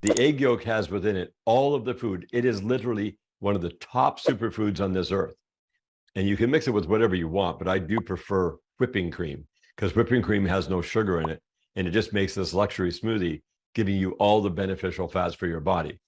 The egg yolk has within it all of the food. It is literally one of the top superfoods on this earth. And you can mix it with whatever you want, but I do prefer whipping cream because whipping cream has no sugar in it. And it just makes this luxury smoothie, giving you all the beneficial fats for your body.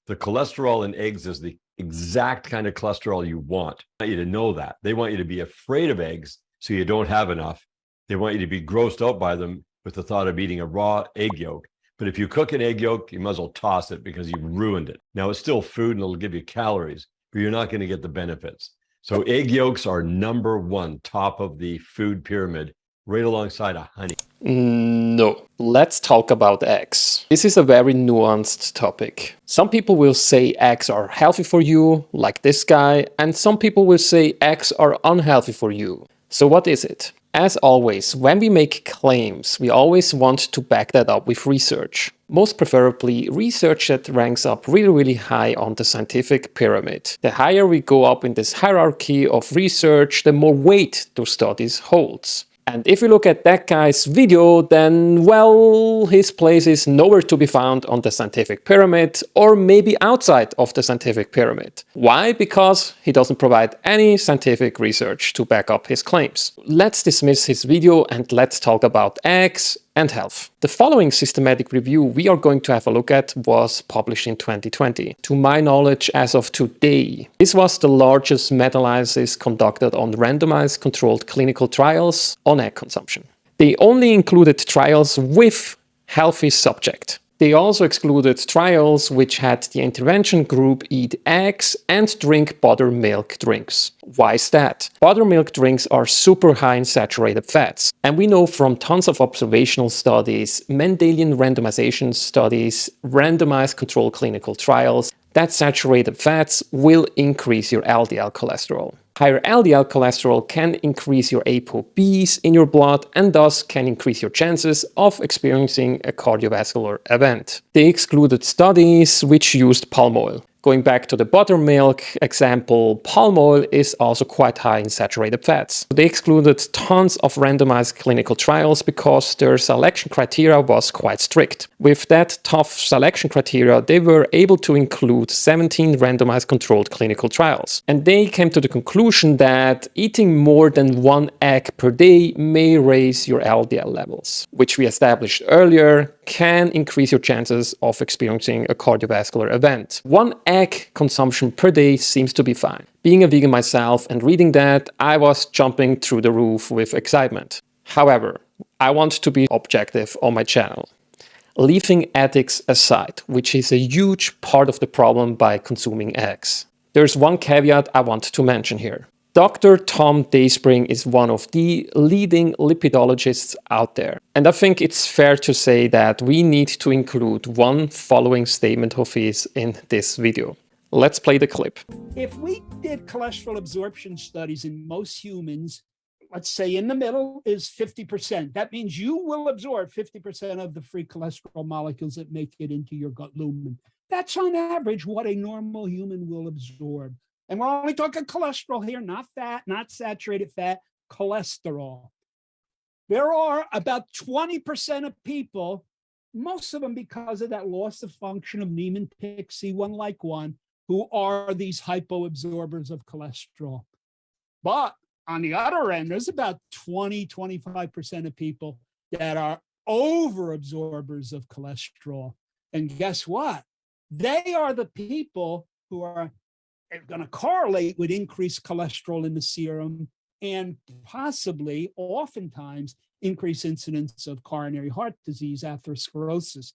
The cholesterol in eggs is the exact kind of cholesterol you want. I want you to know that. They want you to be afraid of eggs so you don't have enough. They want you to be grossed out by them with the thought of eating a raw egg yolk. But if you cook an egg yolk, you might as well toss it because you've ruined it. Now, it's still food and it'll give you calories, but you're not going to get the benefits. So egg yolks are number one, top of the food pyramid, right alongside of honey. No. Let's talk about eggs. This is a very nuanced topic. Some people will say eggs are healthy for you, like this guy, and some people will say eggs are unhealthy for you. So what is it? As always, when we make claims, we always want to back that up with research. Most preferably, research that ranks up really high on the scientific pyramid. The higher we go up in this hierarchy of research, the more weight those studies holds. And if you look at that guy's video, then, well, his place is nowhere to be found on the scientific pyramid, or maybe outside of the scientific pyramid. Why? Because he doesn't provide any scientific research to back up his claims. Let's dismiss his video and let's talk about eggs and health. The following systematic review we are going to have a look at was published in 2020. To my knowledge, as of today, this was the largest meta-analysis conducted on randomized controlled clinical trials on egg consumption. They only included trials with healthy subjects. They also excluded trials which had the intervention group eat eggs and drink buttermilk drinks. Why is that? Buttermilk drinks are super high in saturated fats. And we know from tons of observational studies, Mendelian randomization studies, randomized controlled clinical trials, that saturated fats will increase your LDL cholesterol. Higher LDL cholesterol can increase your ApoBs in your blood and thus can increase your chances of experiencing a cardiovascular event. They excluded studies which used palm oil. Going back to the buttermilk example, palm oil is also quite high in saturated fats. They excluded tons of randomized clinical trials because their selection criteria was quite strict. With that tough selection criteria, they were able to include 17 randomized controlled clinical trials. And they came to the conclusion that eating more than one egg per day may raise your LDL levels, which we established earlier can increase your chances of experiencing a cardiovascular event. One egg consumption per day seems to be fine. Being a vegan myself and reading that, I was jumping through the roof with excitement. However, I want to be objective on my channel. Leaving ethics aside, which is a huge part of the problem by consuming eggs. There's one caveat I want to mention here. Dr. Tom Dayspring is one of the leading lipidologists out there. And I think it's fair to say that we need to include one following statement of his in this video. Let's play the clip. If we did cholesterol absorption studies in most humans, let's say in the middle is 50%. That means you will absorb 50% of the free cholesterol molecules that make it into your gut lumen. That's on average what a normal human will absorb. And we're only talking cholesterol here, not fat, not saturated fat, cholesterol. There are about 20% of people, most of them because of that loss of function of Niemann-Pick C1 like 1, who are these hypoabsorbers of cholesterol. But on the other end, there's about 25% of people that are overabsorbers of cholesterol. And guess what? They are the people who are going to correlate with increased cholesterol in the serum and possibly, oftentimes, increased incidence of coronary heart disease, atherosclerosis.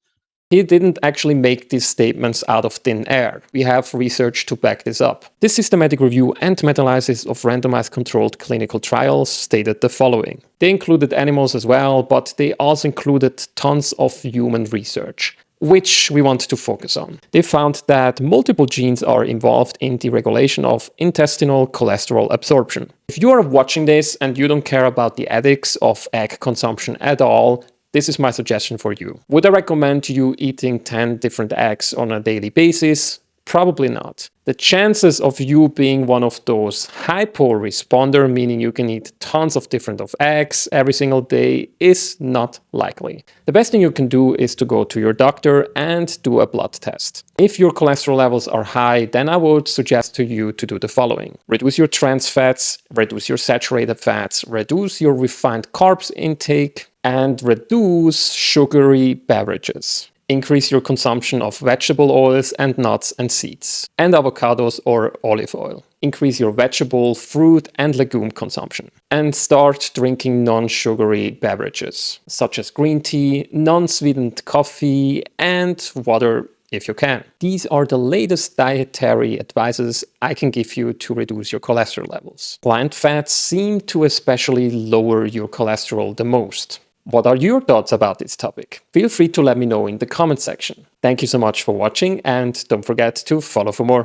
He didn't actually make these statements out of thin air. We have research to back this up. This systematic review and meta-analysis of randomized controlled clinical trials stated the following. They included animals as well, but they also included tons of human research, which we want to focus on. They found that multiple genes are involved in the regulation of intestinal cholesterol absorption. If you are watching this and you don't care about the ethics of egg consumption at all, this is my suggestion for you. Would I recommend you eating 10 different eggs on a daily basis? Probably not. The chances of you being one of those hypo-responder, meaning you can eat tons of different of eggs every single day, is not likely. The best thing you can do is to go to your doctor and do a blood test. If your cholesterol levels are high, then I would suggest to you to do the following. Reduce your trans fats, reduce your saturated fats, reduce your refined carbs intake, and reduce sugary beverages. Increase your consumption of vegetable oils and nuts and seeds, and avocados or olive oil. Increase your vegetable, fruit, and legume consumption. And start drinking non-sugary beverages, such as green tea, non-sweetened coffee, and water if you can. These are the latest dietary advices I can give you to reduce your cholesterol levels. Plant fats seem to especially lower your cholesterol the most. What are your thoughts about this topic? Feel free to let me know in the comment section. Thank you so much for watching, and don't forget to follow for more.